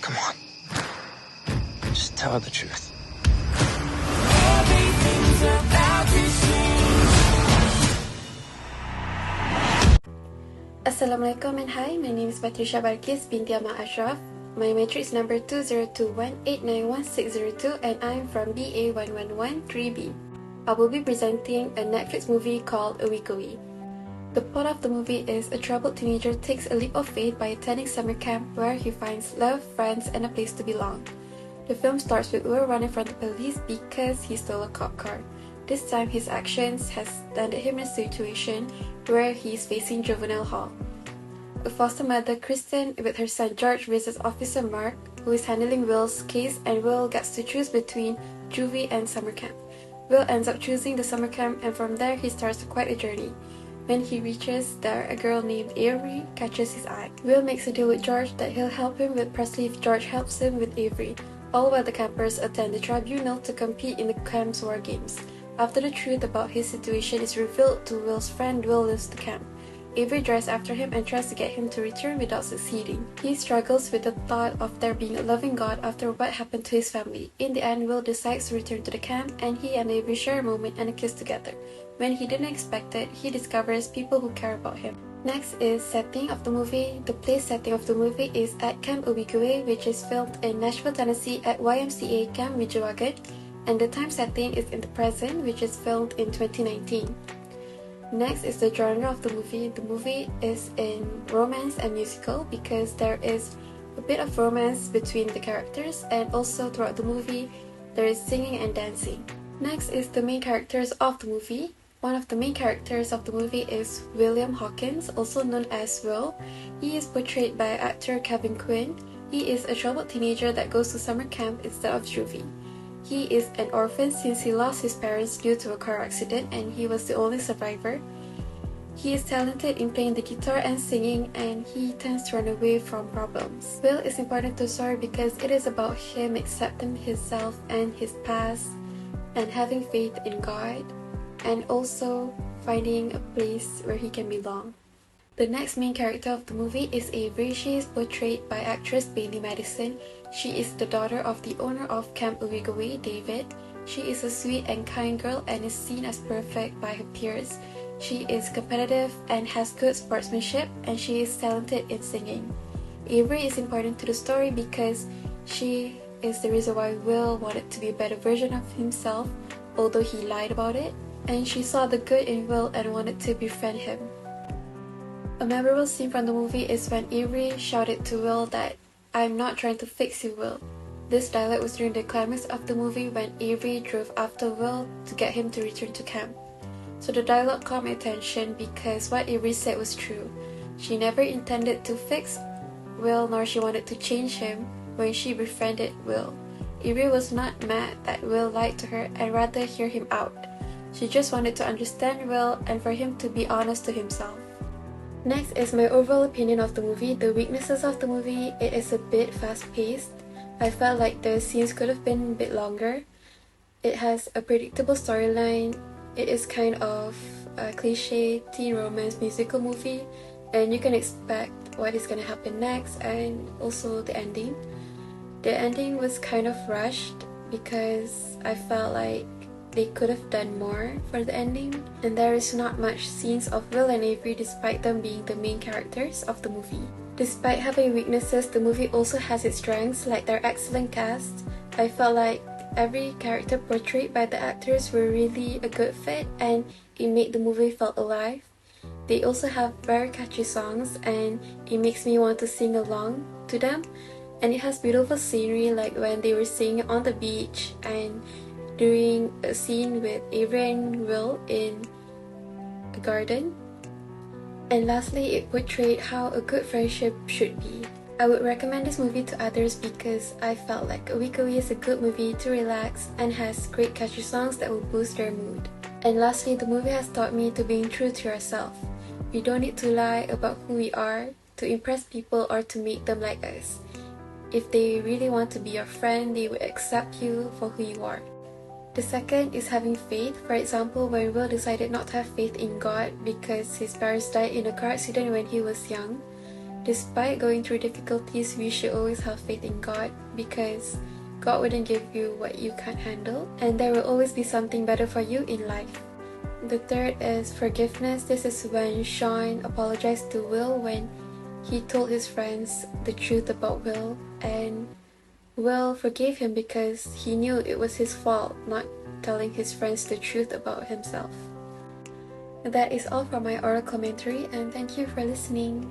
Come on. Just tell her the truth. Everything's about to change. Assalamualaikum and hi, my name is Patricia Barkis binti Ahmad Ashraf. My matrix number 2021891602 and I'm from BA1113B. I will be presenting a Netflix movie called A Week Away. The plot of the movie is a troubled teenager takes a leap of faith by attending summer camp where he finds love, friends, and a place to belong. The film starts with Will running from the police because he stole a cop car. This time his actions has landed him in a situation where he is facing juvenile hall. A foster mother, Kristen, with her son George versus Officer Mark, who is handling Will's case, and Will gets to choose between juvie and summer camp. Will ends up choosing the summer camp, and from there he starts quite a journey. When he reaches there, a girl named Avery catches his eye. Will makes a deal with George that he'll help him with Presley if George helps him with Avery, all while the campers attend the tribunal to compete in the camp's war games. After the truth about his situation is revealed to Will's friend, Will leaves the camp. Avery drives after him and tries to get him to return without succeeding. He struggles with the thought of there being a loving God after what happened to his family. In the end, Will decides to return to the camp, and he and Avery share a moment and a kiss together. When he didn't expect it, he discovers people who care about him. Next is setting of the movie. The place setting of the movie is at Camp A Week Away, which is filmed in Nashville, Tennessee at YMCA Camp Ridgewagon, and the time setting is in the present, which is filmed in 2019. Next is the genre of the movie. The movie is in romance and musical because there is a bit of romance between the characters, and also throughout the movie there is singing and dancing. Next is the main characters of the movie. One of the main characters of the movie is William Hawkins, also known as Will. He is portrayed by actor Kevin Quinn. He is a troubled teenager that goes to summer camp instead of juvie. He is an orphan since he lost his parents due to a car accident and he was the only survivor. He is talented in playing the guitar and singing, and he tends to run away from problems. Will is important to the story because it is about him accepting himself and his past and having faith in God, and also finding a place where he can belong. The next main character of the movie is Avery. She is portrayed by actress Bailey Madison. She is the daughter of the owner of Camp A Week Away, David. She is a sweet and kind girl and is seen as perfect by her peers. She is competitive and has good sportsmanship, and she is talented in singing. Avery is important to the story because she is the reason why Will wanted to be a better version of himself, although he lied about it, and she saw the good in Will and wanted to befriend him. A memorable scene from the movie is when Avery shouted to Will that, "I'm not trying to fix you, Will." This dialogue was during the climax of the movie when Avery drove after Will to get him to return to camp. So the dialogue caught my attention because what Avery said was true. She never intended to fix Will, nor she wanted to change him when she befriended Will. Avery was not mad that Will lied to her and rather hear him out. She just wanted to understand Will and for him to be honest to himself. Next is my overall opinion of the movie. The weaknesses of the movie: it is a bit fast-paced. I felt like the scenes could have been a bit longer. It has a predictable storyline. It is kind of a cliche teen romance musical movie, and you can expect what is going to happen next, and also the ending. The ending was kind of rushed because I felt like they could have done more for the ending, and there is not much scenes of Will and Avery despite them being the main characters of the movie. Despite having weaknesses, the movie also has its strengths, like their excellent cast. I felt like every character portrayed by the actors were really a good fit, and it made the movie felt alive. They also have very catchy songs, and it makes me want to sing along to them. And it has beautiful scenery, like when they were singing on the beach and during a scene with Avery and Will in a garden. And lastly, it portrayed how a good friendship should be. I would recommend this movie to others because I felt like A Week Away is a good movie to relax and has great catchy songs that will boost their mood. And lastly, the movie has taught me to being true to yourself. We don't need to lie about who we are to impress people or to make them like us. If they really want to be your friend, they will accept you for who you are. The second is having faith. For example, when Will decided not to have faith in God because his parents died in a car accident when he was young, despite going through difficulties, we should always have faith in God, because God wouldn't give you what you can't handle, and there will always be something better for you in life. The third is forgiveness. This is when Sean apologized to Will when he told his friends the truth about Will, and Will forgave him because he knew it was his fault not telling his friends the truth about himself. That is all for my oral commentary, and thank you for listening.